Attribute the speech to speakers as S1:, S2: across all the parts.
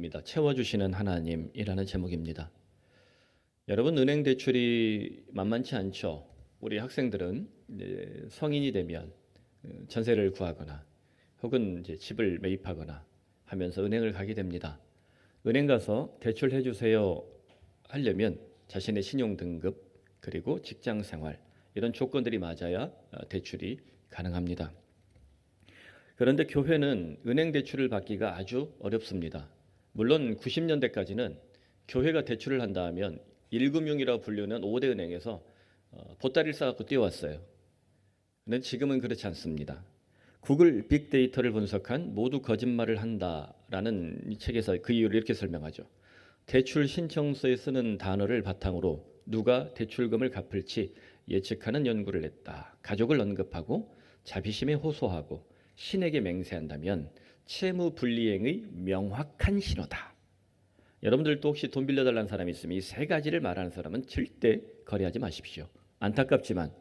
S1: 채워주시는 하나님이라는 제목입니다. 여러분, 은행 대출이 만만치 않죠. 우리 학생들은 이제 성인이 되면 전세를 구하거나 혹은 이제 집을 매입하거나 하면서 은행을 가게 됩니다. 은행 가서 대출해 주세요 하려면 자신의 신용 등급 그리고 직장 생활 이런 조건들이 맞아야 대출이 가능합니다. 그런데 교회는 은행 대출을 받기가 아주 어렵습니다. 물론 90년대까지는 교회가 대출을 한다 하면 1금융이라고 불리는 5대 은행에서 보따리를 싸갖고 뛰어왔어요. 그런데 지금은 그렇지 않습니다. 구글 빅데이터를 분석한 모두 거짓말을 한다라는 이 책에서 그 이유를 이렇게 설명하죠. 대출 신청서에 쓰는 단어를 바탕으로 누가 대출금을 갚을지 예측하는 연구를 했다. 가족을 언급하고 자비심에 호소하고 신에게 맹세한다면 채무 불이행의 명확한 신호다. 여러분들도 혹시 돈 빌려달라는 사람이 있으면 이 세 가지를 말하는 사람은 절대 거래하지 마십시오. 안타깝지만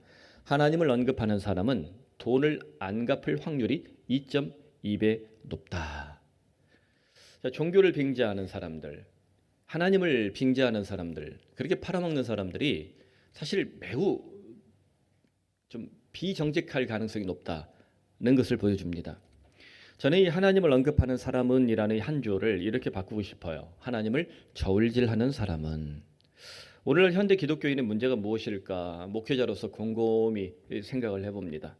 S1: 하나님을 언급하는 사람은 돈을 안 갚을 확률이 2.2배 높다. 자, 종교를 빙자하는 사람들, 하나님을 빙자하는 사람들, 그렇게 팔아먹는 사람들이 사실 매우 좀 비정직할 가능성이 높다는 것을 보여줍니다. 저는 이 하나님을 언급하는 사람은이라는 한 줄을 이렇게 바꾸고 싶어요. 하나님을 저울질하는 사람은. 오늘날 현대 기독교인의 문제가 무엇일까 목회자로서 곰곰이 생각을 해봅니다.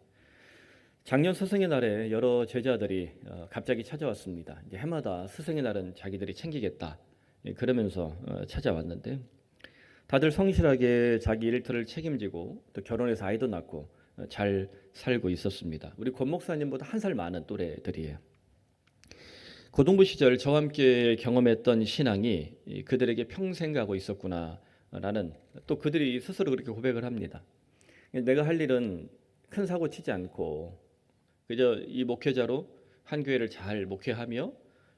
S1: 작년 스승의 날에 여러 제자들이 갑자기 찾아왔습니다. 이제 해마다 스승의 날은 자기들이 챙기겠다 그러면서 찾아왔는데 다들 성실하게 자기 일터를 책임지고 또 결혼해서 아이도 낳고 잘 살고 있었습니다. 우리 권 목사님보다 한 살 많은 또래들이에요. 고등부 시절 저와 함께 경험했던 신앙이 그들에게 평생 가고 있었구나라는 또 그들이 스스로 그렇게 고백을 합니다. 내가 할 일은 큰 사고 치지 않고 그저 이 목회자로 한 교회를 잘 목회하며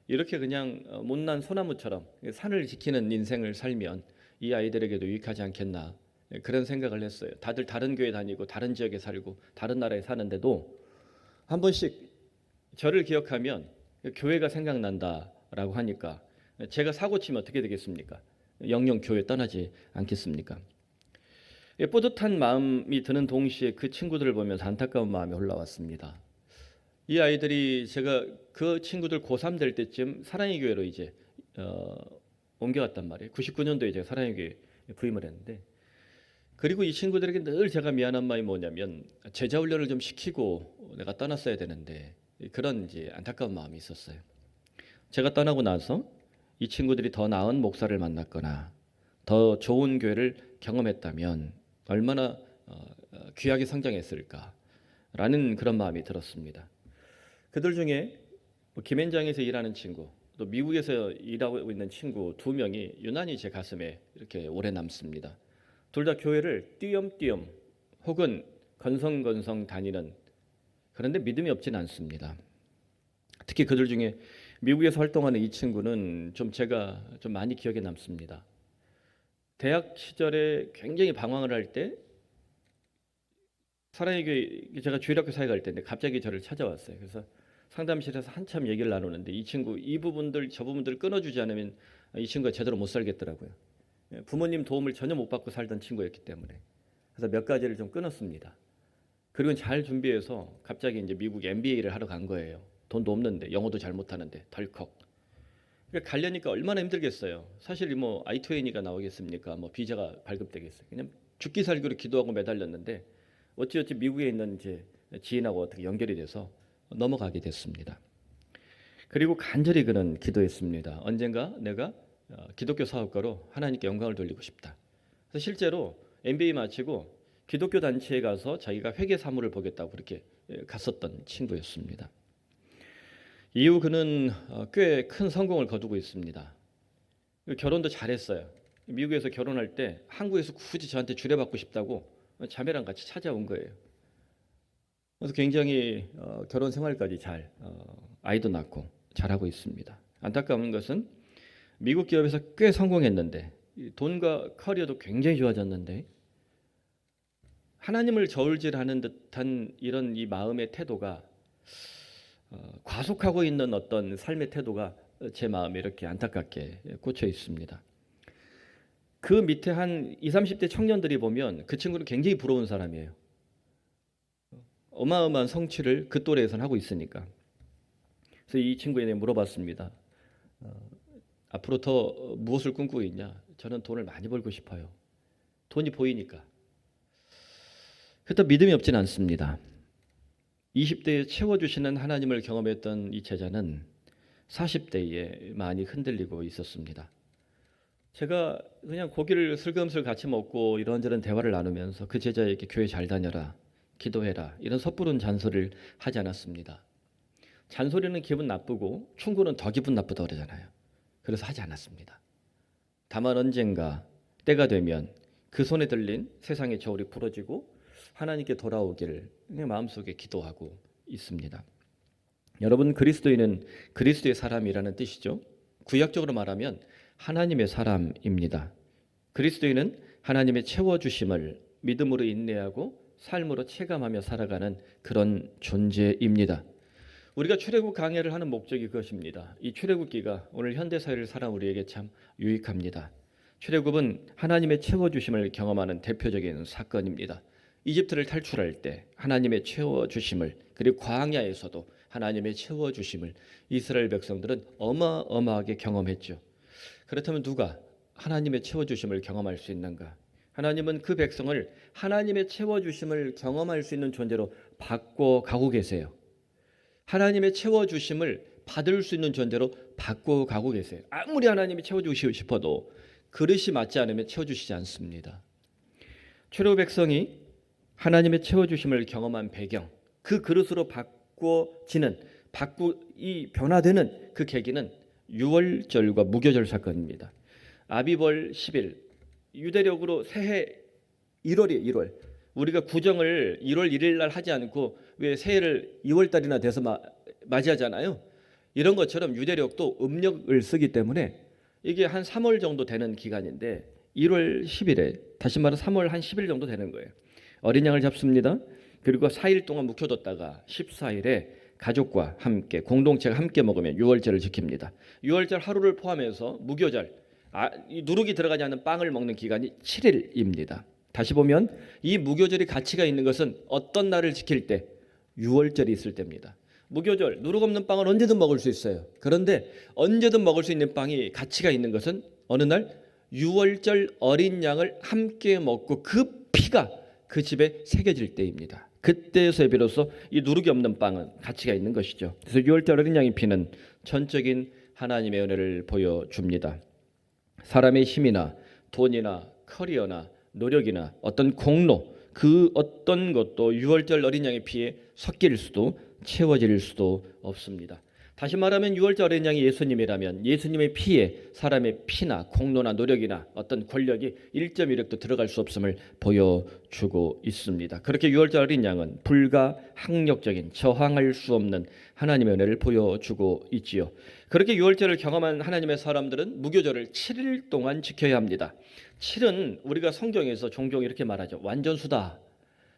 S1: 이렇게 그냥 못난 소나무처럼 산을 지키는 인생을 살면 이 아이들에게도 유익하지 않겠나 그런 생각을 했어요. 다들 다른 교회 다니고 다른 지역에 살고 다른 나라에 사는데도 한 번씩 저를 기억하면 교회가 생각난다라고 하니까 제가 사고 치면 어떻게 되겠습니까? 영영 교회 떠나지 않겠습니까? 뿌듯한 마음이 드는 동시에 그 친구들을 보면서 안타까운 마음이 올라왔습니다. 이 아이들이 제가 그 친구들 고3 될 때쯤 사랑의 교회로 이제 옮겨갔단 말이에요. 99년도에 제가 사랑의 교회 부임을 했는데 그리고 이 친구들에게 늘 제가 미안한 마음이 뭐냐면 제자 훈련을 좀 시키고 내가 떠났어야 되는데 그런 이제 안타까운 마음이 있었어요. 제가 떠나고 나서 이 친구들이 더 나은 목사를 만났거나 더 좋은 교회를 경험했다면 얼마나 귀하게 성장했을까라는 그런 마음이 들었습니다. 그들 중에 김앤장에서 일하는 친구, 또 미국에서 일하고 있는 친구 2명이 유난히 제 가슴에 이렇게 오래 남습니다. 둘 다 교회를 띄엄띄엄 혹은 건성건성 다니는 그런데 믿음이 없진 않습니다. 특히 그들 중에 미국에서 활동하는 이 친구는 제가 좀 많이 기억에 남습니다. 대학 시절에 굉장히 방황을 할 때 사랑의 교회 제가 주일학교 사회 갈 때인데 갑자기 저를 찾아왔어요. 그래서 상담실에서 한참 얘기를 나누는데 이 친구 이 부분들 저 부분들 끊어주지 않으면 이 친구가 제대로 못 살겠더라고요. 부모님 도움을 전혀 못 받고 살던 친구였기 때문에 그래서 몇 가지를 좀 끊었습니다. 그리고 잘 준비해서 갑자기 이제 미국 MBA를 하러 간 거예요. 돈도 없는데 영어도 잘 못하는데 덜컥. 그러니까 가려니까 얼마나 힘들겠어요. 사실 뭐 I-2N이가 나오겠습니까? 뭐 비자가 발급되겠어요. 그냥 죽기 살기로 기도하고 매달렸는데 어찌어찌 미국에 있는 제 지인하고 어떻게 연결이 돼서 넘어가게 됐습니다. 그리고 간절히 그는 기도했습니다. 언젠가 내가 기독교 사업가로 하나님께 영광을 돌리고 싶다. 그래서 실제로 MBA 마치고 기독교 단체에 가서 자기가 회계 사무를 보겠다고 그렇게 갔었던 친구였습니다. 이후 그는 꽤 큰 성공을 거두고 있습니다. 결혼도 잘했어요. 미국에서 결혼할 때 한국에서 굳이 저한테 주례받고 싶다고 자매랑 같이 찾아온 거예요. 그래서 굉장히 결혼 생활까지 잘 아이도 낳고 잘하고 있습니다. 안타까운 것은 미국 기업에서 꽤 성공했는데 돈과 커리어도 굉장히 좋아졌는데 하나님을 저울질하는 듯한 이런 이 마음의 태도가 과속하고 있는 어떤 삶의 태도가 제 마음에 이렇게 안타깝게 꽂혀 있습니다. 그 밑에 한 20, 30대 청년들이 보면 그 친구는 굉장히 부러운 사람이에요. 어마어마한 성취를 그 또래에서는 하고 있으니까. 그래서 이 친구에게 물어봤습니다. 앞으로 더 무엇을 꿈꾸고 있냐? 저는 돈을 많이 벌고 싶어요. 돈이 보이니까. 그렇다고 믿음이 없지는 않습니다. 20대에 채워주시는 하나님을 경험했던 이 제자는 40대에 많이 흔들리고 있었습니다. 제가 그냥 고기를 슬금슬 같이 먹고 이런저런 대화를 나누면서 그 제자에게 교회 잘 다녀라, 기도해라 이런 섣부른 잔소리를 하지 않았습니다. 잔소리는 기분 나쁘고 충고는 더 기분 나쁘다 그러잖아요. 그래서 하지 않았습니다. 다만 언젠가 때가 되면 그 손에 들린 세상의 저울이 부러지고 하나님께 돌아오기를 마음속에 기도하고 있습니다. 여러분, 그리스도인은 그리스도의 사람이라는 뜻이죠. 구약적으로 말하면 하나님의 사람입니다. 그리스도인은 하나님의 채워주심을 믿음으로 인내하고 삶으로 체감하며 살아가는 그런 존재입니다. 우리가 출애굽 강해를 하는 목적이 그것입니다. 이 출애굽기가 오늘 현대사회를 살아온 우리에게 참 유익합니다. 출애굽은 하나님의 채워주심을 경험하는 대표적인 사건입니다. 이집트를 탈출할 때 하나님의 채워주심을, 그리고 광야에서도 하나님의 채워주심을 이스라엘 백성들은 어마어마하게 경험했죠. 그렇다면 누가 하나님의 채워주심을 경험할 수 있는가? 하나님은 그 백성을 하나님의 채워주심을 경험할 수 있는 존재로 바꿔가고 계세요. 하나님의 채워주심을 받을 수 있는 존재로 바꿔가고 계세요. 아무리 하나님이 채워주시고 싶어도 그릇이 맞지 않으면 채워주시지 않습니다. 출애굽 백성이 하나님의 채워주심을 경험한 배경, 그 그릇으로 이 변화되는 그 계기는 유월절과 무교절 사건입니다. 아비벌 10일, 유대력으로 새해 1월이에요. 1월. 우리가 구정을 1월 1일 날 하지 않고 왜 새해를 2월 달이나 돼서 맞이하잖아요. 이런 것처럼 유대력도 음력을 쓰기 때문에 이게 한 3월 정도 되는 기간인데 1월 10일에 다시 말해 3월 한 10일 정도 되는 거예요. 어린 양을 잡습니다. 그리고 4일 동안 묵혀뒀다가 14일에 가족과 함께 공동체가 함께 먹으면 유월절을 지킵니다. 유월절 하루를 포함해서 무교절, 이 누룩이 들어가지 않는 빵을 먹는 기간이 7일입니다. 다시 보면 이 무교절이 가치가 있는 것은 어떤 날을 지킬 때? 유월절이 있을 때입니다. 무교절, 누룩 없는 빵은 언제든 먹을 수 있어요. 그런데 언제든 먹을 수 있는 빵이 가치가 있는 것은 어느 날 유월절 어린 양을 함께 먹고 그 피가 그 집에 새겨질 때입니다. 그때에서 비로소 이 누룩이 없는 빵은 가치가 있는 것이죠. 그래서 유월절 어린 양의 피는 전적인 하나님의 은혜를 보여줍니다. 사람의 힘이나 돈이나 커리어나 노력이나 어떤 공로, 그 어떤 것도 유월절 어린 양의 피에 섞일 수도 채워질 수도 없습니다. 다시 말하면 유월절 어린 양이 예수님이라면 예수님의 피에 사람의 피나 공로나 노력이나 어떤 권력이 1.1획도 들어갈 수 없음을 보여주고 있습니다. 그렇게 유월절 어린 양은 불가항력적인 저항할 수 없는 하나님의 은혜를 보여주고 있지요. 그렇게 유월절을 경험한 하나님의 사람들은 무교절을 7일 동안 지켜야 합니다. 7은 우리가 성경에서 종종 이렇게 말하죠. 완전수다.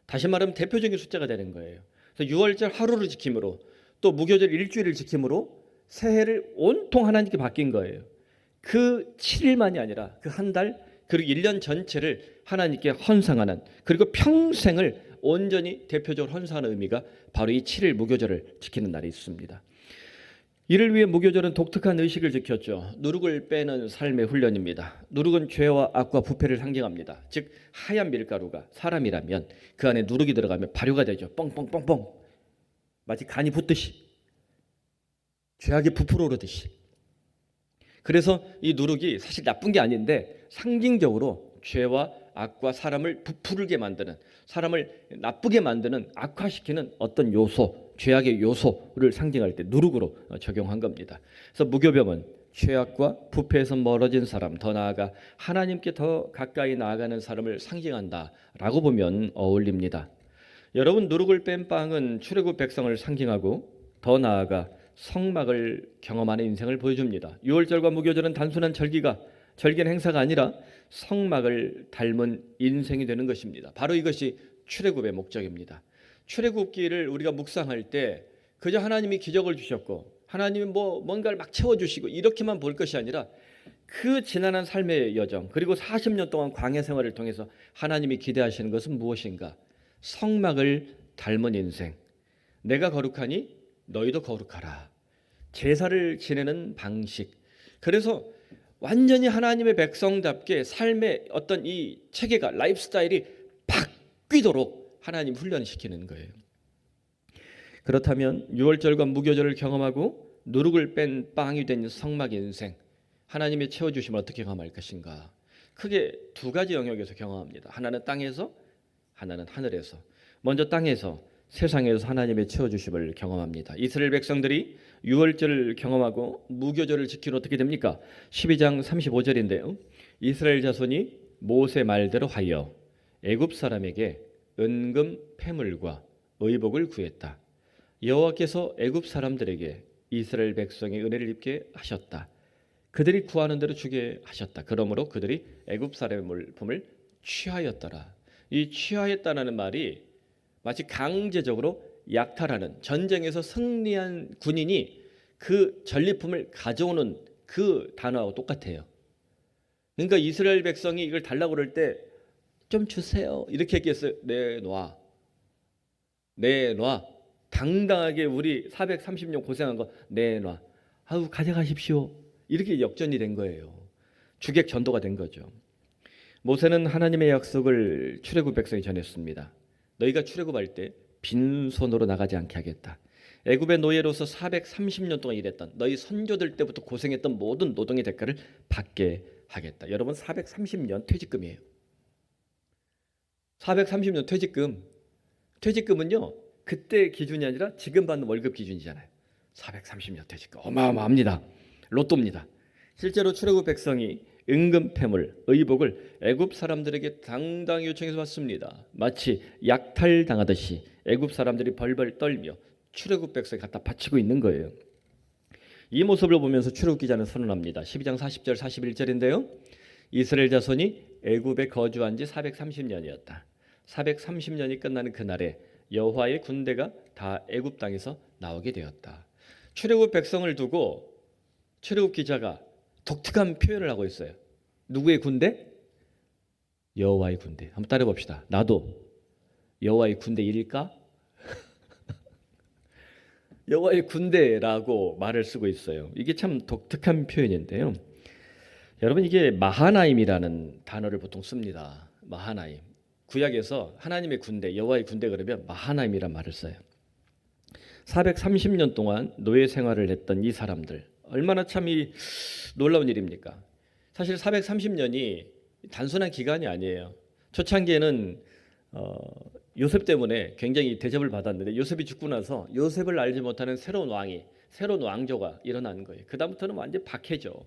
S1: 다시 말하면 대표적인 숫자가 되는 거예요. 그래서 유월절 하루를 지킴으로 또 무교절 일주일을 지킴으로 새해를 온통 하나님께 맡긴 거예요. 그 7일만이 아니라 그 한 달 그리고 1년 전체를 하나님께 헌상하는, 그리고 평생을 온전히 대표적으로 헌상하는 의미가 바로 이 7일 무교절을 지키는 날이 있습니다. 이를 위해 무교절은 독특한 의식을 지켰죠. 누룩을 빼는 삶의 훈련입니다. 누룩은 죄와 악과 부패를 상징합니다. 즉 하얀 밀가루가 사람이라면 그 안에 누룩이 들어가면 발효가 되죠. 뻥뻥뻥뻥. 마치 간이 붙듯이, 죄악이 부풀어 오르듯이. 그래서 이 누룩이 사실 나쁜 게 아닌데 상징적으로 죄와 악과 사람을 부풀게 만드는, 사람을 나쁘게 만드는, 악화시키는 어떤 요소, 죄악의 요소를 상징할 때 누룩으로 적용한 겁니다. 그래서 무교병은 죄악과 부패에서 멀어진 사람, 더 나아가 하나님께 더 가까이 나아가는 사람을 상징한다라고 보면 어울립니다. 여러분, 누룩을 뺀 빵은 출애굽 백성을 상징하고 더 나아가 성막을 경험하는 인생을 보여줍니다. 유월절과 무교절은 단순한 절기는 행사가 아니라 성막을 닮은 인생이 되는 것입니다. 바로 이것이 출애굽의 목적입니다. 출애굽기를 우리가 묵상할 때 그저 하나님이 기적을 주셨고 하나님이 뭔가를 막 채워주시고 이렇게만 볼 것이 아니라 그 지난한 삶의 여정 그리고 40년 동안 광야 생활을 통해서 하나님이 기대하시는 것은 무엇인가? 성막을 닮은 인생. 내가 거룩하니 너희도 거룩하라. 제사를 지내는 방식. 그래서 완전히 하나님의 백성답게 삶의 어떤 이 체계가 라이프 스타일이 바뀌도록 하나님 훈련시키는 거예요. 그렇다면 유월절과 무교절을 경험하고 누룩을 뺀 빵이 된 성막 인생, 하나님의 채워주심을 어떻게 경험할 것인가? 크게 두 가지 영역에서 경험합니다. 하나는 땅에서, 하나는 하늘에서. 먼저 땅에서, 세상에서 하나님의 채워주심을 경험합니다. 이스라엘 백성들이 유월절을 경험하고 무교절을 지키면 어떻게 됩니까? 12장 35절인데요. 이스라엘 자손이 모세 말대로 하여 애굽 사람에게 은금 패물과 의복을 구했다. 여호와께서 애굽 사람들에게 이스라엘 백성의 은혜를 입게 하셨다. 그들이 구하는 대로 주게 하셨다. 그러므로 그들이 애굽 사람의 물품을 취하였더라. 이 취하였다라는 말이 마치 강제적으로 약탈하는, 전쟁에서 승리한 군인이 그 전리품을 가져오는 그 단어하고 똑같아요. 그러니까 이스라엘 백성이 이걸 달라고 그럴 때 좀 주세요 이렇게 얘기했어요. 내놔. 당당하게 우리 430년 고생한 거 내놔. 아우 가져가십시오. 이렇게 역전이 된 거예요. 주객 전도가 된 거죠. 모세는 하나님의 약속을 출애굽 백성이 전했습니다. 너희가 출애굽할 때 빈손으로 나가지 않게 하겠다. 애굽의 노예로서 430년 동안 일했던 너희 선조들 때부터 고생했던 모든 노동의 대가를 받게 하겠다. 여러분 430년 퇴직금이에요. 430년 퇴직금은요. 그때 기준이 아니라 지금 받는 월급 기준이잖아요. 430년 퇴직금 어마어마합니다. 로또입니다. 실제로 출애굽 백성이 은금패물, 의복을 애굽 사람들에게 당당히 요청해서 받습니다. 마치 약탈당하듯이 애굽 사람들이 벌벌 떨며 출애굽 백성이 갖다 바치고 있는 거예요. 이 모습을 보면서 출애굽 기자는 선언합니다. 12장 40절 41절인데요. 이스라엘 자손이 애굽에 거주한 지 430년이었다. 430년이 끝나는 그날에 여호와의 군대가 다 애굽 땅에서 나오게 되었다. 출애굽 백성을 두고 출애굽 기자가 독특한 표현을 하고 있어요. 누구의 군대? 여호와의 군대. 한번 따라 봅시다. 나도 여호와의 군대일까? 여호와의 군대라고 말을 쓰고 있어요. 이게 참 독특한 표현인데요. 여러분 이게 마하나임이라는 단어를 보통 씁니다. 마하나임. 구약에서 하나님의 군대, 여호와의 군대 그러면 마하나임이란 말을 써요. 430년 동안 노예 생활을 했던 이 사람들 얼마나 참 이 놀라운 일입니까? 사실 430년이 단순한 기간이 아니에요. 초창기에는 요셉 때문에 굉장히 대접을 받았는데 요셉이 죽고 나서 요셉을 알지 못하는 새로운 왕조가 일어난 거예요. 그 다음부터는 완전 박해죠.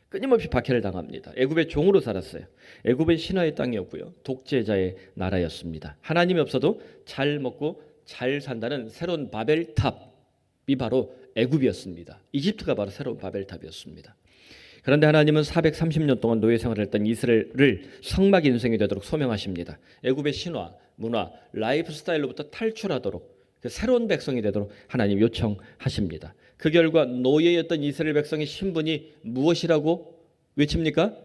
S1: 끊임없이 박해를 당합니다. 애굽의 종으로 살았어요. 애굽의 신화의 땅이었고요. 독재자의 나라였습니다. 하나님이 없어도 잘 먹고 잘 산다는 새로운 바벨탑이 바로 애굽이었습니다. 이집트가 바로 새로운 바벨탑이었습니다. 그런데 하나님은 430년 동안 노예 생활을 했던 이스라엘을 성막 인생이 되도록 소명하십니다. 애굽의 신화, 문화, 라이프 스타일로부터 탈출하도록 그 새로운 백성이 되도록 하나님 요청하십니다. 그 결과 노예였던 이스라엘 백성의 신분이 무엇이라고 외칩니까?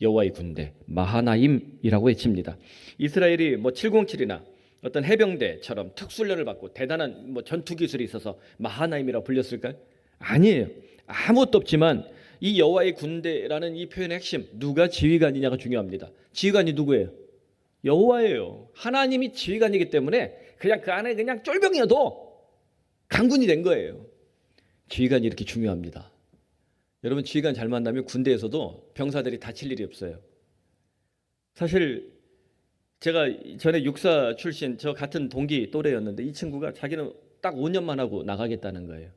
S1: 여호와의 군대, 마하나임이라고 외칩니다. 이스라엘이 707이나 어떤 해병대처럼 특수훈련을 받고 대단한 전투 기술이 있어서 마하나임이라고 불렸을까요? 아니에요. 아무것도 없지만 이 여호와의 군대라는 이 표현의 핵심, 누가 지휘관이냐가 중요합니다. 지휘관이 누구예요? 여호와예요. 하나님이 지휘관이기 때문에 그냥 그 안에 그냥 쫄병이어도 강군이 된 거예요. 지휘관이 이렇게 중요합니다. 여러분 지휘관 잘 만나면 군대에서도 병사들이 다칠 일이 없어요. 사실 제가 전에 육사 출신 저 같은 동기 또래였는데 이 친구가 자기는 딱 5년만 하고 나가겠다는 거예요.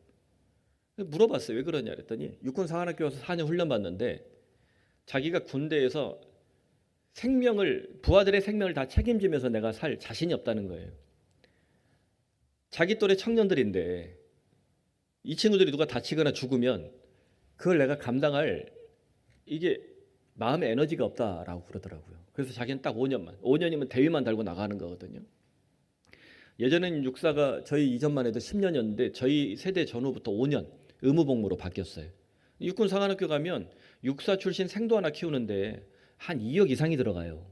S1: 물어봤어요. 왜 그러냐 그랬더니 육군사관학교 와서 4년 훈련 받는데 자기가 군대에서 부하들의 생명을 다 책임지면서 내가 살 자신이 없다는 거예요. 자기 또래 청년들인데 이 친구들이 누가 다치거나 죽으면 그걸 내가 감당할 이게 마음의 에너지가 없다라고 그러더라고요. 그래서 자기는 딱 5년이면 대위만 달고 나가는 거거든요. 예전에는 육사가 저희 이전만 해도 10년이었는데 저희 세대 전후부터 5년. 의무복무로 바뀌었어요. 육군사관학교 가면 육사 출신 생도 하나 키우는데 한 2억 이상이 들어가요.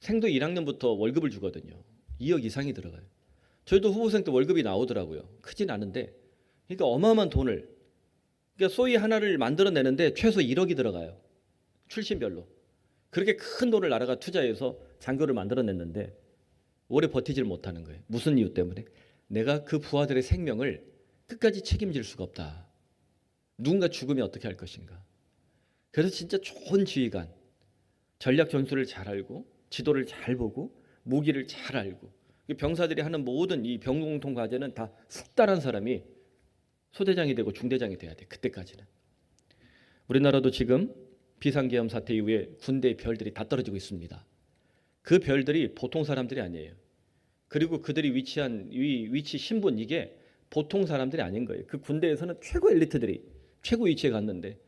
S1: 생도 1학년부터 월급을 주거든요. 2억 이상이 들어가요. 저희도 후보생 때 월급이 나오더라고요. 크진 않은데, 그러니까 어마어마한 돈을, 그러니까 소위 하나를 만들어내는데 최소 1억이 들어가요. 출신별로. 그렇게 큰 돈을 나라가 투자해서 장교를 만들어냈는데 오래 버티질 못하는 거예요. 무슨 이유 때문에? 내가 그 부하들의 생명을 끝까지 책임질 수가 없다. 누군가 죽으면 어떻게 할 것인가. 그래서 진짜 좋은 지휘관, 전략 전술을 잘 알고 지도를 잘 보고 무기를 잘 알고 병사들이 하는 모든 이 병공통 과제는 다 숙달한 사람이 소대장이 되고 중대장이 돼야 돼. 그때까지는. 우리나라도 지금 비상계엄 사태 이후에 군대의 별들이 다 떨어지고 있습니다. 그 별들이 보통 사람들이 아니에요. 그리고 그들이 위치한 위치 신분 이게 보통 사람들이 아닌 거예요. 그 군대에서는 최고 엘리트들이 최고 위치에 갔는데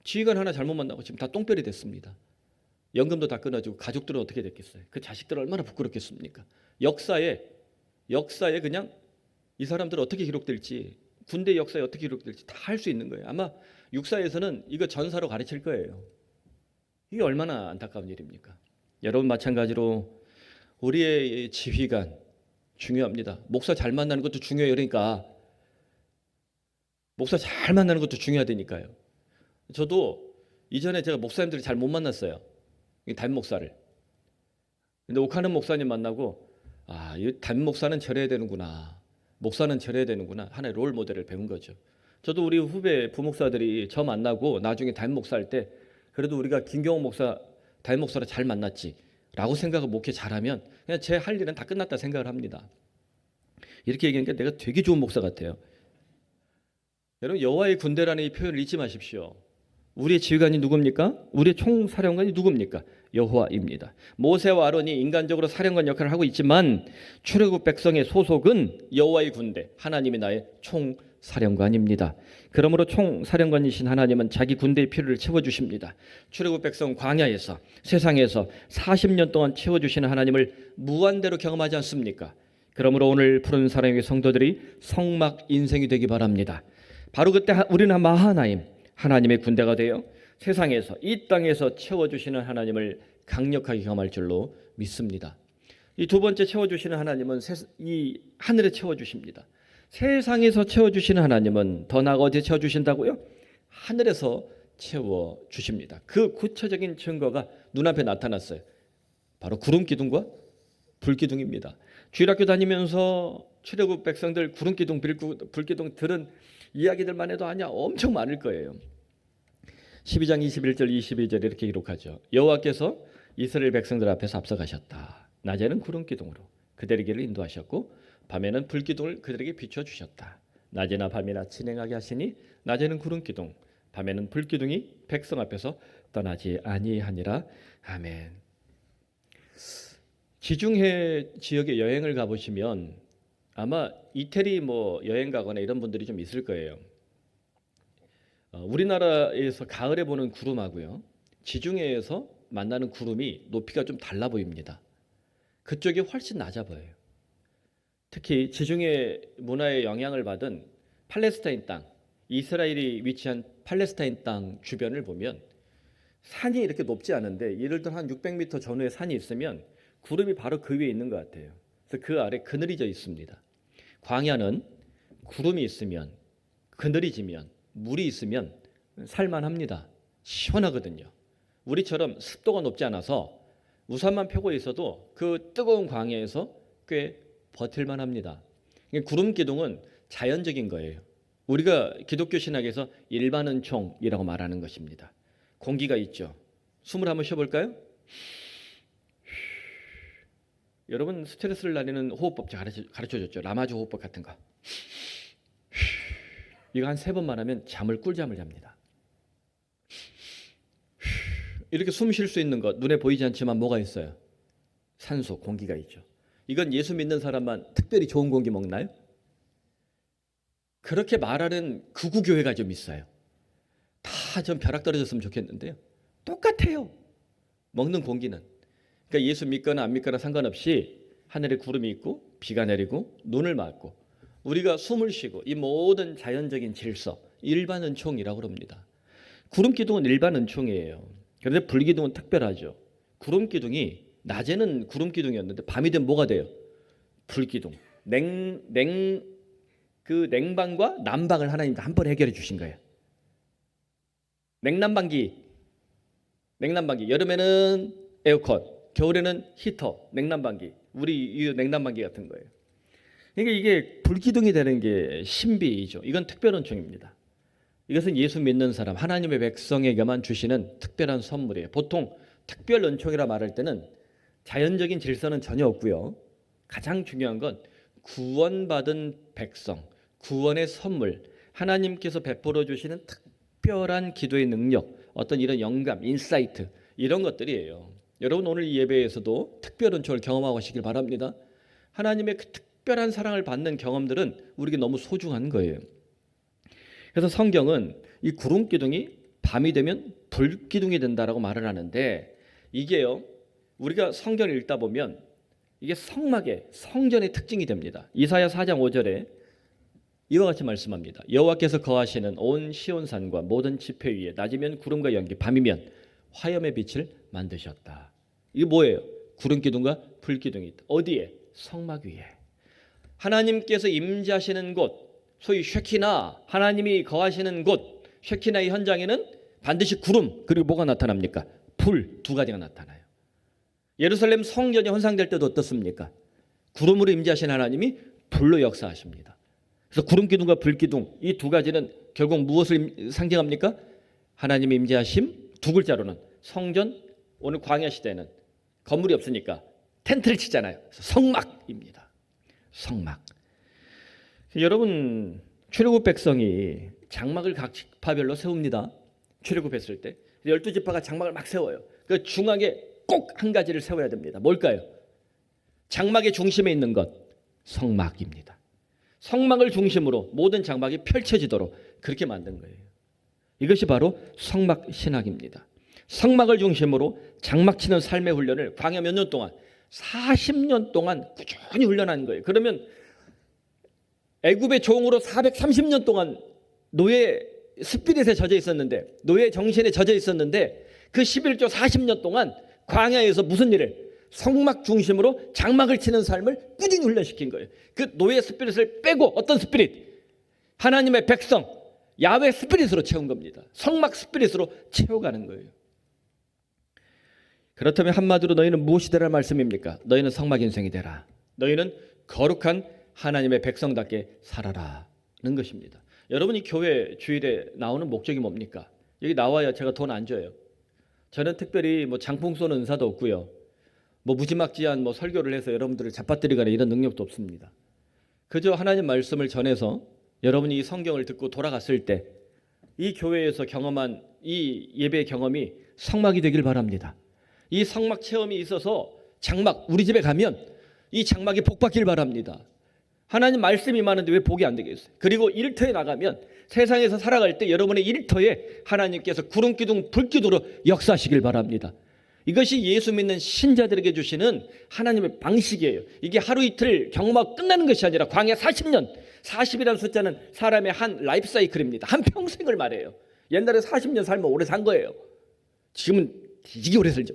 S1: 지휘관 하나 잘못 만나고 지금 다 똥별이 됐습니다. 연금도 다 끊어지고 가족들은 어떻게 됐겠어요? 그 자식들 얼마나 부끄럽겠습니까? 역사에 그냥 이 사람들 어떻게 기록될지 군대 역사에 어떻게 기록될지 다 할 수 있는 거예요. 아마 육사에서는 이거 전사로 가르칠 거예요. 이게 얼마나 안타까운 일입니까? 여러분 마찬가지로 우리의 지휘관 중요합니다. 목사 잘 만나는 것도 중요해요. 그러니까 목사 잘 만나는 것도 중요하다니까요. 저도 이전에 제가 목사님들을 잘 못 만났어요. 담임 목사를. 근데 옥하는 목사님 만나고 이 담임 목사는 저래야 되는구나. 목사는 저래야 되는구나. 하나의 롤 모델을 배운 거죠. 저도 우리 후배 부목사들이 저 만나고 나중에 담임 목사 할 때 그래도 우리가 김경호 목사 담임 목사를 잘 만났지 라고 생각을 목회 잘하면 그냥 제 할 일은 다 끝났다 생각을 합니다. 이렇게 얘기하니까 내가 되게 좋은 목사 같아요. 여러분 여호와의 군대라는 이 표현을 잊지 마십시오. 우리의 지휘관이 누굽니까? 우리의 총사령관이 누굽니까? 여호와입니다. 모세와 아론이 인간적으로 사령관 역할을 하고 있지만 출애굽 백성의 소속은 여호와의 군대, 하나님이 나의 총사령관입니다. 그러므로 총사령관이신 하나님은 자기 군대의 필요를 채워주십니다. 출애굽 백성 광야에서 세상에서 40년 동안 채워주시는 하나님을 무한대로 경험하지 않습니까? 그러므로 오늘 푸른 사랑의 성도들이 성막 인생이 되기 바랍니다. 바로 그때 우리는 하나님의 군대가 되어 세상에서 이 땅에서 채워주시는 하나님을 강력하게 경험할 줄로 믿습니다. 이 두 번째 채워주시는 하나님은 이 하늘에 채워주십니다. 세상에서 채워주시는 하나님은 더 나아가 어디에 채워주신다고요? 하늘에서 채워주십니다. 그 구체적인 증거가 눈앞에 나타났어요. 바로 구름기둥과 불기둥입니다. 주일학교 다니면서 출애굽 백성들 구름기둥, 불기둥 들은 이야기들만 해도 아니야 엄청 많을 거예요. 12장 21절 22절 이렇게 기록하죠. 여호와께서 이스라엘 백성들 앞에서 앞서가셨다. 낮에는 구름기둥으로 그들의 길을 인도하셨고 밤에는 불기둥을 그들에게 비춰주셨다. 낮이나 밤이나 진행하게 하시니 낮에는 구름기둥 밤에는 불기둥이 백성 앞에서 떠나지 아니하니라. 아멘. 지중해 지역에 여행을 가보시면 아마 이태리 여행 가거나 이런 분들이 좀 있을 거예요. 우리나라에서 가을에 보는 구름하고요, 지중해에서 만나는 구름이 높이가 좀 달라 보입니다. 그쪽이 훨씬 낮아 보여요. 특히 지중해 문화의 영향을 받은 팔레스타인 땅, 이스라엘이 위치한 팔레스타인 땅 주변을 보면 산이 이렇게 높지 않은데 예를 들어 한 600m 전후에 산이 있으면 구름이 바로 그 위에 있는 것 같아요. 그래서 그 아래 그늘이 져 있습니다. 광야는 구름이 있으면, 그늘이 지면, 물이 있으면 살만합니다. 시원하거든요. 우리처럼 습도가 높지 않아서 우산만 펴고 있어도 그 뜨거운 광야에서 꽤 버틸만 합니다. 구름 기둥은 자연적인 거예요. 우리가 기독교 신학에서 일반 은총이라고 말하는 것입니다. 공기가 있죠. 숨을 한번 쉬어볼까요? 여러분 스트레스를 날리는 호흡법 가르쳐줬죠. 라마주 호흡법 같은 거. 이거 한 3번만 하면 꿀잠을 잡니다. 이렇게 숨 쉴 수 있는 것, 눈에 보이지 않지만 뭐가 있어요? 산소, 공기가 있죠. 이건 예수 믿는 사람만 특별히 좋은 공기 먹나요? 그렇게 말하는 극우 교회가 좀 있어요. 다 좀 벼락 떨어졌으면 좋겠는데요. 똑같아요. 먹는 공기는. 그러니까 예수 믿거나 안 믿거나 상관없이 하늘에 구름이 있고 비가 내리고 눈을 맞고 우리가 숨을 쉬고 이 모든 자연적인 질서, 일반 은총이라고 합니다. 구름 기둥은 일반 은총이에요. 그런데 불기둥은 특별하죠. 구름 기둥이 낮에는 구름 기둥이었는데 밤이 되면 뭐가 돼요? 불기둥. 그 냉방과 난방을 하나님 한 번에 해결해 주신 거예요. 냉난방기. 여름에는 에어컨, 겨울에는 히터, 냉난방기. 우리 이 냉난방기 같은 거예요. 그러니까 이게 불기둥이 되는 게 신비이죠. 이건 특별 은총입니다. 이것은 예수 믿는 사람, 하나님의 백성에게만 주시는 특별한 선물이에요. 보통 특별 은총이라 말할 때는 자연적인 질서는 전혀 없고요. 가장 중요한 건 구원받은 백성, 구원의 선물, 하나님께서 베풀어 주시는 특별한 기도의 능력, 어떤 이런 영감, 인사이트 이런 것들이에요. 여러분 오늘 이 예배에서도 특별 은총을 경험하고 하시길 바랍니다. 하나님의 그 특별한 사랑을 받는 경험들은 우리에게 너무 소중한 거예요. 그래서 성경은 이 구름 기둥이 밤이 되면 불 기둥이 된다라고 말을 하는데 이게요. 우리가 성경을 읽다 보면 이게 성막의 성전의 특징이 됩니다. 이사야 4장 5절에 이와 같이 말씀합니다. 여호와께서 거하시는 온 시온산과 모든 지폐 위에 낮이면 구름과 연기, 밤이면 화염의 빛을 만드셨다. 이게 뭐예요? 구름 기둥과 불 기둥이 있다. 어디에? 성막 위에. 하나님께서 임재하시는 곳, 소위 쉐키나, 하나님이 거하시는 곳, 쉐키나의 현장에는 반드시 구름 그리고 뭐가 나타납니까? 불 두 가지가 나타나요. 예루살렘 성전이 헌상될 때도 어떻습니까? 구름으로 임재하신 하나님이 불로 역사하십니다. 그래서 구름 기둥과 불 기둥 이 두 가지는 결국 무엇을 상징합니까? 하나님의 임재하심, 두 글자로는 성전, 오늘 광야 시대는 건물이 없으니까 텐트를 치잖아요. 그래서 성막입니다. 성막. 여러분 출애굽 백성이 장막을 각 지파별로 세웁니다. 출애굽했을 때 12지파가 장막을 막 세워요. 그 중앙에 꼭 한 가지를 세워야 됩니다. 뭘까요? 장막의 중심에 있는 것, 성막입니다. 성막을 중심으로 모든 장막이 펼쳐지도록 그렇게 만든 거예요. 이것이 바로 성막 신학입니다. 성막을 중심으로 장막 치는 삶의 훈련을 광야 몇 년 동안 40년 동안 꾸준히 훈련한 거예요. 그러면 애굽의 종으로 430년 동안 노예 스피릿에 젖어 있었는데, 노예 정신에 젖어 있었는데 그 11조 40년 동안 광야에서 무슨 일을? 성막 중심으로 장막을 치는 삶을 꾸준히 훈련시킨 거예요. 그 노예 스피릿을 빼고 어떤 스피릿? 하나님의 백성 야훼 스피릿으로 채운 겁니다. 성막 스피릿으로 채워가는 거예요. 그렇다면 한마디로 너희는 무엇이 되라 말씀입니까? 너희는 성막 인생이 되라. 너희는 거룩한 하나님의 백성답게 살아라는 것입니다. 여러분 이 교회 주일에 나오는 목적이 뭡니까? 여기 나와야 제가 돈 안 줘요. 저는 특별히 뭐 장풍 쏘는 은사도 없고요. 뭐 무지막지한 뭐 설교를 해서 여러분들을 잡아뜨리거나 이런 능력도 없습니다. 그저 하나님 말씀을 전해서 여러분이 이 성경을 듣고 돌아갔을 때 이 교회에서 경험한 이 예배 경험이 성막이 되길 바랍니다. 이 성막 체험이 있어서 장막 우리 집에 가면 이 장막이 복받길 바랍니다. 하나님 말씀이 많은데 왜 복이 안 되겠어요? 그리고 일터에 나가면 세상에서 살아갈 때 여러분의 일터에 하나님께서 구름 기둥 불 기둥으로 역사하시길 바랍니다. 이것이 예수 믿는 신자들에게 주시는 하나님의 방식이에요. 이게 하루 이틀 경험하고 끝나는 것이 아니라 광야 40년, 40이라는 숫자는 사람의 한 라이프 사이클입니다. 한 평생을 말해요. 옛날에 40년 살면 오래 산 거예요. 지금은 되게 오래 살죠.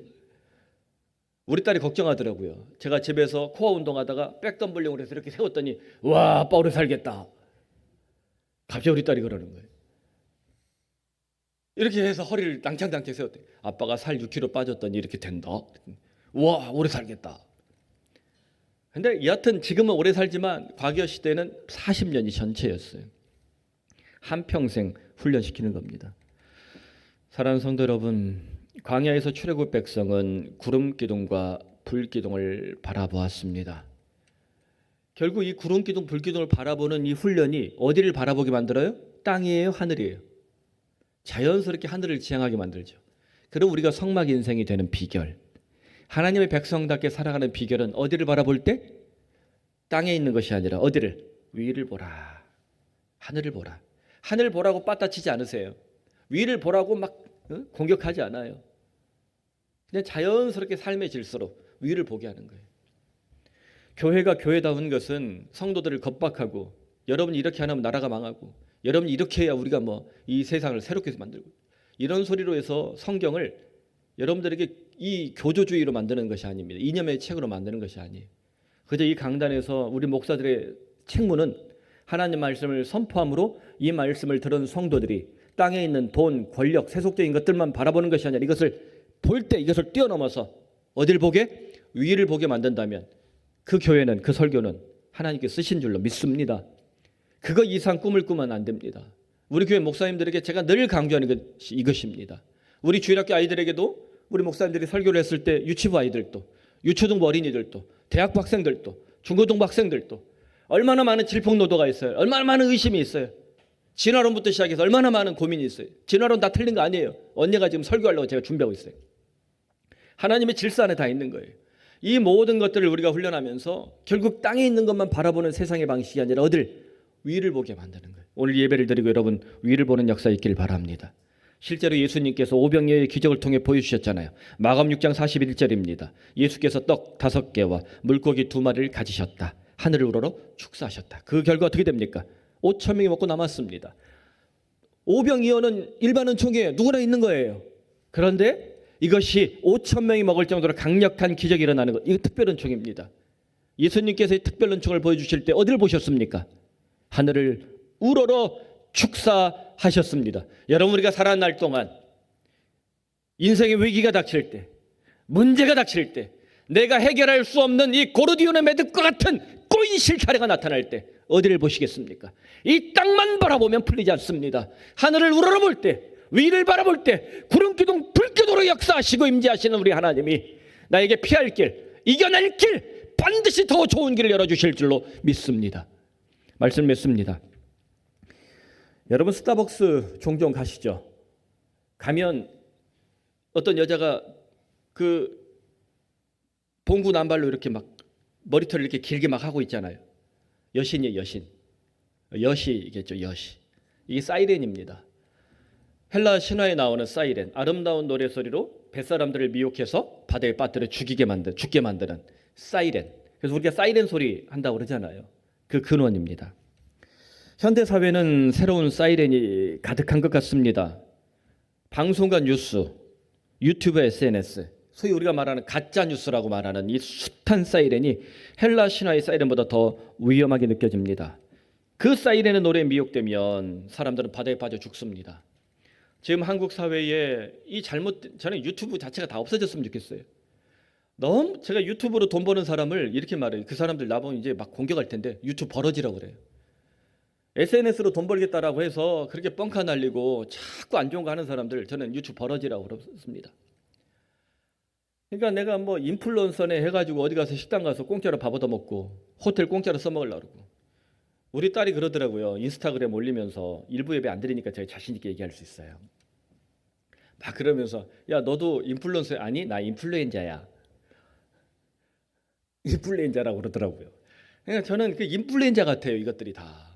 S1: 우리 딸이 걱정하더라고요. 제가 집에서 코어 운동하다가 백덤블링을 해서 이렇게 세웠더니 와 아빠 오래 살겠다. 갑자기 우리 딸이 그러는 거예요. 이렇게 해서 허리를 낭창낭창 세웠더니 아빠가 살 6kg 빠졌더니 이렇게 된다. 와 오래 살겠다. 근데 여하튼 지금은 오래 살지만 과거 시대는 40년이 전체였어요. 한평생 훈련시키는 겁니다. 사랑하는 성도 여러분, 광야에서 출애굽 백성은 구름 기둥과 불 기둥을 바라보았습니다. 결국 이 구름 기둥, 불 기둥을 바라보는 이 훈련이 어디를 바라보게 만들어요? 땅이에요, 하늘이에요? 자연스럽게 하늘을 지향하게 만들죠. 그럼 우리가 성막 인생이 되는 비결, 하나님의 백성답게 살아가는 비결은 어디를 바라볼 때? 땅에 있는 것이 아니라 어디를? 위를 보라, 하늘을 보라. 하늘 보라고 빠따치지 않으세요. 위를 보라고 막 공격하지 않아요. 그냥 자연스럽게 삶의 질서로 위를 보게 하는 거예요. 교회가 교회다운 것은 성도들을 겁박하고 여러분이 이렇게 안 하면 나라가 망하고, 여러분이 이렇게 해야 우리가 뭐 이 세상을 새롭게 만들고, 이런 소리로 해서 성경을 여러분들에게 이 교조주의로 만드는 것이 아닙니다. 이념의 책으로 만드는 것이 아니에요. 그저 이 강단에서 우리 목사들의 책무는 하나님 말씀을 선포함으로 이 말씀을 들은 성도들이 땅에 있는 돈, 권력, 세속적인 것들만 바라보는 것이 아니라 이것을 볼 때 이것을 뛰어넘어서 어딜 보게? 위를 보게 만든다면 그 교회는, 그 설교는 하나님께 쓰신 줄로 믿습니다. 그거 이상 꿈을 꾸면 안 됩니다. 우리 교회 목사님들에게 제가 늘 강조하는 것이 이것입니다. 우리 주일학교 아이들에게도 우리 목사님들이 설교를 했을 때 유치부 아이들도, 유초등부 어린이들도, 대학부 학생들도, 중고등부 학생들도 얼마나 많은 질풍노도가 있어요. 얼마나 많은 의심이 있어요. 진화론부터 시작해서 얼마나 많은 고민이 있어요. 진화론 다 틀린 거 아니에요. 언니가 지금 설교하려고 제가 준비하고 있어요. 하나님의 질서 안에 다 있는 거예요. 이 모든 것들을 우리가 훈련하면서 결국 땅에 있는 것만 바라보는 세상의 방식이 아니라 어딜? 위를 보게 만드는 거예요. 오늘 예배를 드리고 여러분 위를 보는 역사 있길 바랍니다. 실제로 예수님께서 오병이어의 기적을 통해 보여주셨잖아요. 마감 6장 41절입니다. 예수께서 떡 5개와 물고기 2마리를 가지셨다. 하늘을 우러러 축사하셨다. 그 결과 어떻게 됩니까? 5천 명이 먹고 남았습니다. 오병이어는 일반 은총에 누구나 있는 거예요. 그런데 이것이 5천 명이 먹을 정도로 강력한 기적이 일어나는 것, 이거 특별 은총입니다. 예수님께서 이 특별 은총을 보여주실 때 어디를 보셨습니까? 하늘을 우러러 축사하셨습니다. 여러분, 우리가 살아난 날 동안 인생의 위기가 닥칠 때, 문제가 닥칠 때, 내가 해결할 수 없는 이 고르디온의 매듭과 같은 꼬인 실타래가 나타날 때 어디를 보시겠습니까? 이 땅만 바라보면 풀리지 않습니다. 하늘을 우러러볼 때, 위를 바라볼 때 구름기둥 불기둥으로 역사하시고 임재하시는 우리 하나님이 나에게 피할 길, 이겨낼 길, 반드시 더 좋은 길을 열어주실 줄로 믿습니다. 말씀 맺습니다. 여러분 스타벅스 종종 가시죠? 가면 어떤 여자가 그 봉구 남발로 이렇게 막 머리털을 이렇게 길게 막 하고 있잖아요. 여신이에요, 여신. 여시겠죠, 여시. 이게 사이렌입니다. 헬라 신화에 나오는 사이렌, 아름다운 노래소리로 뱃사람들을 미혹해서 바다에 빠뜨려 죽게 만드는 사이렌. 그래서 우리가 사이렌 소리 한다고 그러잖아요. 그 근원입니다. 현대 사회는 새로운 사이렌이 가득한 것 같습니다. 방송과 뉴스, 유튜브, SNS, 소위 우리가 말하는 가짜 뉴스라고 말하는 이 숱한 사이렌이 헬라 신화의 사이렌보다 더 위험하게 느껴집니다. 그 사이렌의 노래에 미혹되면 사람들은 바다에 빠져 죽습니다. 지금 한국 사회에 저는 유튜브 자체가 다 없어졌으면 좋겠어요. 너무 제가 유튜브로 돈 버는 사람을 이렇게 말해요. 그 사람들 나보면 이제 막 공격할 텐데 유튜브 버러지라고 그래요. SNS로 돈 벌겠다라고 해서 그렇게 뻥카 날리고 자꾸 안 좋은 거 하는 사람들 저는 유튜브 버러지라고 그렇습니다. 그러니까 내가 뭐 인플루언서네 해가지고 어디 가서 식당 가서 공짜로 밥 얻어먹고 호텔 공짜로 써먹으려고 그러고, 우리 딸이 그러더라고요. 인스타그램 올리면서 일부 예배 안 드리니까 제가 자신 있게 얘기할 수 있어요. 막 그러면서 야 너도 인플루언서 아니? 나 인플루엔자야. 인플루엔자라고 그러더라고요. 그러니까 저는 그 인플루엔자 같아요. 이것들이 다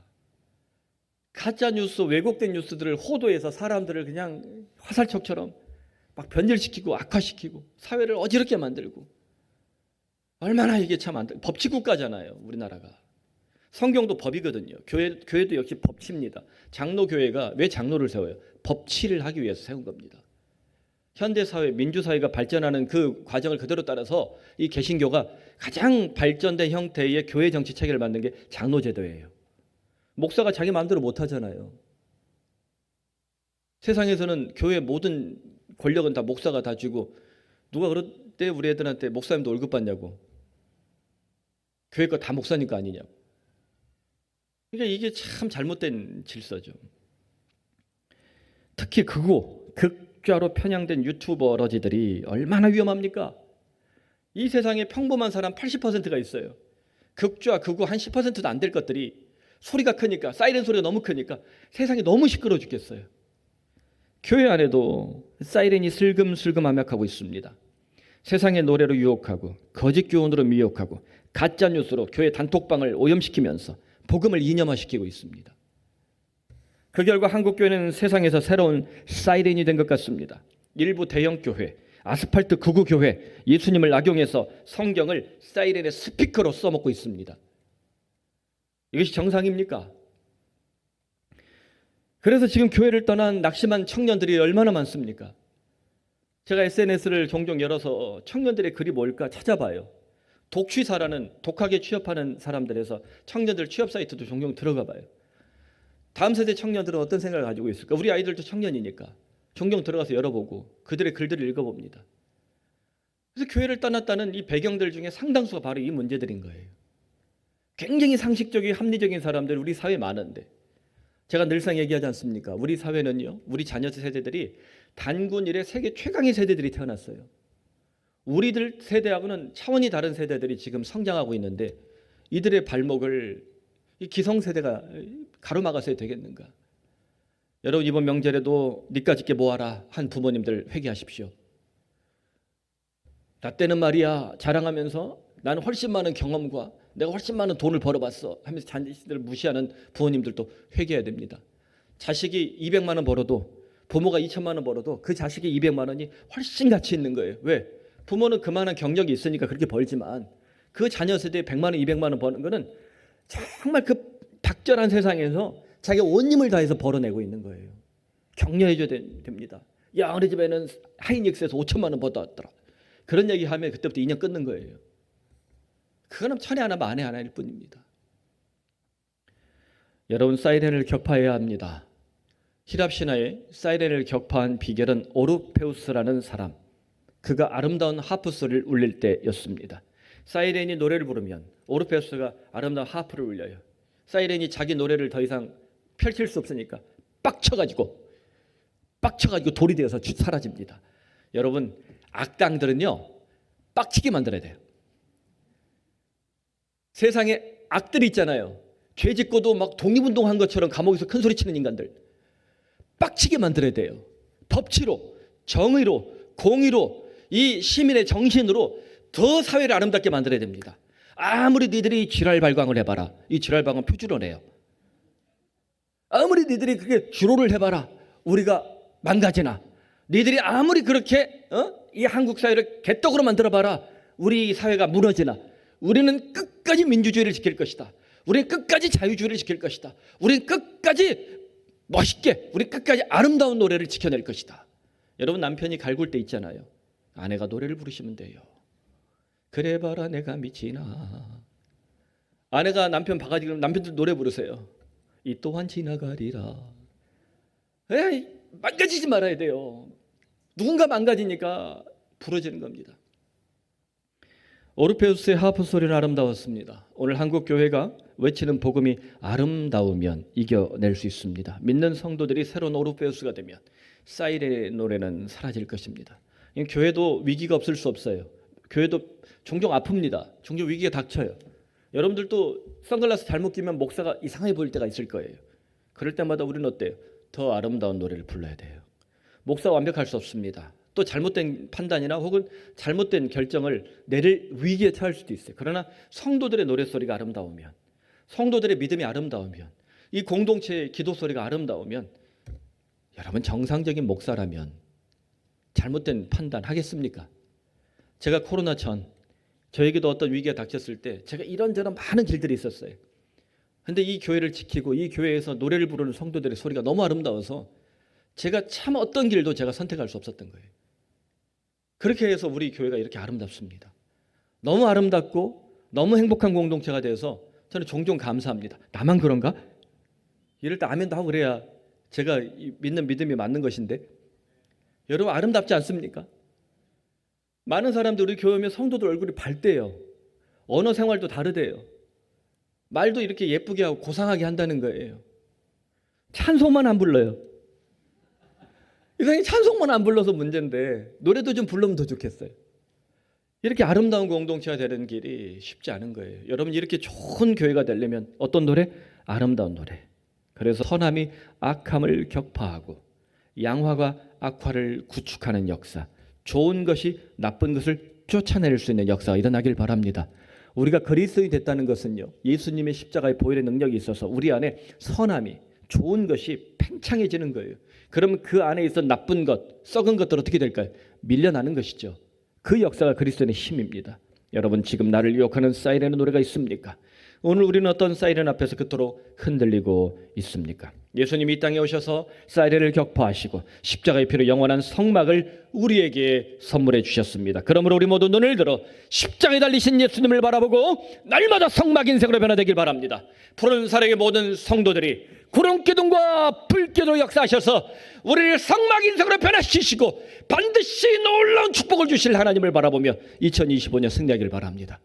S1: 가짜 뉴스, 왜곡된 뉴스들을 호도해서 사람들을 그냥 화살촉처럼 막 변질시키고 악화시키고 사회를 어지럽게 만들고, 얼마나 이게 참 법치국가잖아요, 우리나라가. 성경도 법이거든요. 교회도 역시 법치입니다. 장로교회가 왜 장로를 세워요? 법치를 하기 위해서 세운 겁니다. 현대사회, 민주사회가 발전하는 그 과정을 그대로 따라서 이 개신교가 가장 발전된 형태의 교회 정치 체계를 만든 게 장로제도예요. 목사가 자기 마음대로 못하잖아요. 세상에서는 교회 모든 권력은 다 목사가 다 쥐고, 누가 그럴 때 우리 애들한테 목사님도 월급 받냐고, 교회 거 다 목사님 거 아니냐고. 그러니까 이게 참 잘못된 질서죠. 특히 극좌로 편향된 유튜버러지들이 얼마나 위험합니까? 이 세상에 평범한 사람 80%가 있어요. 극좌, 극우 한 10%도 안 될 것들이 소리가 크니까, 사이렌 소리가 너무 크니까 세상이 너무 시끄러워 죽겠어요. 교회 안에도 사이렌이 슬금슬금 암약하고 있습니다. 세상의 노래로 유혹하고, 거짓 교훈으로 미혹하고, 가짜 뉴스로 교회 단톡방을 오염시키면서 복음을 이념화시키고 있습니다. 그 결과 한국 교회는 세상에서 새로운 사이렌이 된 것 같습니다. 일부 대형 교회, 아스팔트 극우 교회, 예수님을 악용해서 성경을 사이렌의 스피커로 써먹고 있습니다. 이것이 정상입니까? 그래서 지금 교회를 떠난 낙심한 청년들이 얼마나 많습니까? 제가 SNS를 종종 열어서 청년들의 글이 뭘까 찾아봐요. 독취사라는 독하게 취업하는 사람들에서 청년들 취업 사이트도 종종 들어가 봐요. 다음 세대 청년들은 어떤 생각을 가지고 있을까? 우리 아이들도 청년이니까 종종 들어가서 열어보고 그들의 글들을 읽어봅니다. 그래서 교회를 떠났다는 이 배경들 중에 상당수가 바로 이 문제들인 거예요. 굉장히 상식적이고 합리적인 사람들 우리 사회에 많은데, 제가 늘상 얘기하지 않습니까? 우리 사회는요, 우리 자녀 세대들이 단군 이래 세계 최강의 세대들이 태어났어요. 우리들 세대하고는 차원이 다른 세대들이 지금 성장하고 있는데 이들의 발목을 이 기성세대가 가로막아서야 되겠는가? 여러분, 이번 명절에도 니까 짓게 모아라 한 부모님들 회개하십시오. 나 때는 말이야 자랑하면서 나는 훨씬 많은 경험과 내가 훨씬 많은 돈을 벌어봤어 하면서 자식들을 무시하는 부모님들도 회개해야 됩니다. 자식이 200만 원 벌어도, 부모가 2천만 원 벌어도 그 자식이 200만 원이 훨씬 가치 있는 거예요. 왜? 부모는 그만한 경력이 있으니까 그렇게 벌지만 그 자녀 세대에 100만 원, 200만 원 버는 거는 정말 그 박절한 세상에서 자기가 온 힘을 다해서 벌어내고 있는 거예요. 격려해줘야 됩니다. 야, 우리 집에는 하이닉스에서 5천만 원 벌어왔더라. 그런 얘기하면 그때부터 인연 끊는 거예요. 그거는 천에 하나 만에 하나일 뿐입니다. 여러분, 사이렌을 격파해야 합니다. 히랍 신화에 사이렌을 격파한 비결은 오르페우스라는 사람, 그가 아름다운 하프 소리를 울릴 때였습니다. 사이렌이 노래를 부르면 오르페우스가 아름다운 하프를 울려요. 사이렌이 자기 노래를 더 이상 펼칠 수 없으니까 빡쳐가지고 돌이 되어서 사라집니다. 여러분, 악당들은요 빡치게 만들어야 돼요. 세상에 악들이 있잖아요. 죄 짓고도 막 독립운동한 것처럼 감옥에서 큰 소리 치는 인간들, 빡치게 만들어야 돼요. 법치로, 정의로, 공의로, 이 시민의 정신으로 더 사회를 아름답게 만들어야 됩니다. 아무리 니들이 지랄 발광을 해봐라, 이 지랄 발광 표준어래요. 아무리 니들이 그렇게 주로를 해봐라, 우리가 망가지나. 니들이 아무리 그렇게 이 한국 사회를 개떡으로 만들어봐라, 우리 사회가 무너지나. 우리는 끝까지 민주주의를 지킬 것이다. 우리는 끝까지 자유주의를 지킬 것이다. 우리는 끝까지 멋있게, 우리 끝까지 아름다운 노래를 지켜낼 것이다. 여러분, 남편이 갈굴 때 있잖아요. 아내가 노래를 부르시면 돼요. 그래 봐라 내가 미치나. 아내가 남편 바가지 그러면 남편들 노래 부르세요. 이 또한 지나가리라. 에이, 망가지지 말아야 돼요. 누군가 망가지니까 부러지는 겁니다. 오르페우스의 하프 소리는 아름다웠습니다. 오늘 한국 교회가 외치는 복음이 아름다우면 이겨낼 수 있습니다. 믿는 성도들이 새로운 오르페우스가 되면 사이렌의 노래는 사라질 것입니다. 교회도 위기가 없을 수 없어요. 교회도 종종 아픕니다. 종종 위기가 닥쳐요. 여러분들도 선글라스 잘못 끼면 목사가 이상해 보일 때가 있을 거예요. 그럴 때마다 우리는 어때요? 더 아름다운 노래를 불러야 돼요. 목사 완벽할 수 없습니다. 또 잘못된 판단이나 혹은 잘못된 결정을 내릴 위기에 처할 수도 있어요. 그러나 성도들의 노래소리가 아름다우면, 성도들의 믿음이 아름다우면, 이 공동체의 기도 소리가 아름다우면, 여러분, 정상적인 목사라면 잘못된 판단 하겠습니까? 제가 코로나 전 저에게도 어떤 위기가 닥쳤을 때 제가 이런저런 많은 길들이 있었어요. 그런데 이 교회를 지키고 이 교회에서 노래를 부르는 성도들의 소리가 너무 아름다워서 제가 참 어떤 길도 제가 선택할 수 없었던 거예요. 그렇게 해서 우리 교회가 이렇게 아름답습니다. 너무 아름답고 너무 행복한 공동체가 돼서 저는 종종 감사합니다. 나만 그런가? 이럴 때 아멘도 하고 그래야 제가 믿는 믿음이 맞는 것인데, 여러분, 아름답지 않습니까? 많은 사람들이 우리 교회 오면 성도들 얼굴이 밝대요. 언어 생활도 다르대요. 말도 이렇게 예쁘게 하고 고상하게 한다는 거예요. 찬송만 안 불러요. 이상하게 찬송만 안 불러서 문제인데 노래도 좀 부르면 더 좋겠어요. 이렇게 아름다운 공동체가 되는 길이 쉽지 않은 거예요. 여러분, 이렇게 좋은 교회가 되려면 어떤 노래? 아름다운 노래. 그래서 선함이 악함을 격파하고 양화가 악화를 구축하는 역사, 좋은 것이 나쁜 것을 쫓아낼 수 있는 역사가 일어나길 바랍니다. 우리가 그리스도인이 됐다는 것은요, 예수님의 십자가의 보혈의 능력이 있어서 우리 안에 선함이, 좋은 것이 팽창해지는 거예요. 그러면 그 안에 있던 나쁜 것, 썩은 것들 어떻게 될까요? 밀려나는 것이죠. 그 역사가 그리스도인의 힘입니다. 여러분, 지금 나를 유혹하는 사이렌의 노래가 있습니까? 오늘 우리는 어떤 사이렌 앞에서 그토록 흔들리고 있습니까? 예수님이 이 땅에 오셔서 사이레를 격파하시고 십자가의 피로 영원한 성막을 우리에게 선물해 주셨습니다. 그러므로 우리 모두 눈을 들어 십자가에 달리신 예수님을 바라보고 날마다 성막 인생으로 변화되길 바랍니다. 푸른 사랑의 모든 성도들이 구름 기둥과 불기둥으로 역사하셔서 우리를 성막 인생으로 변화시키시고 반드시 놀라운 축복을 주실 하나님을 바라보며 2025년 승리하길 바랍니다.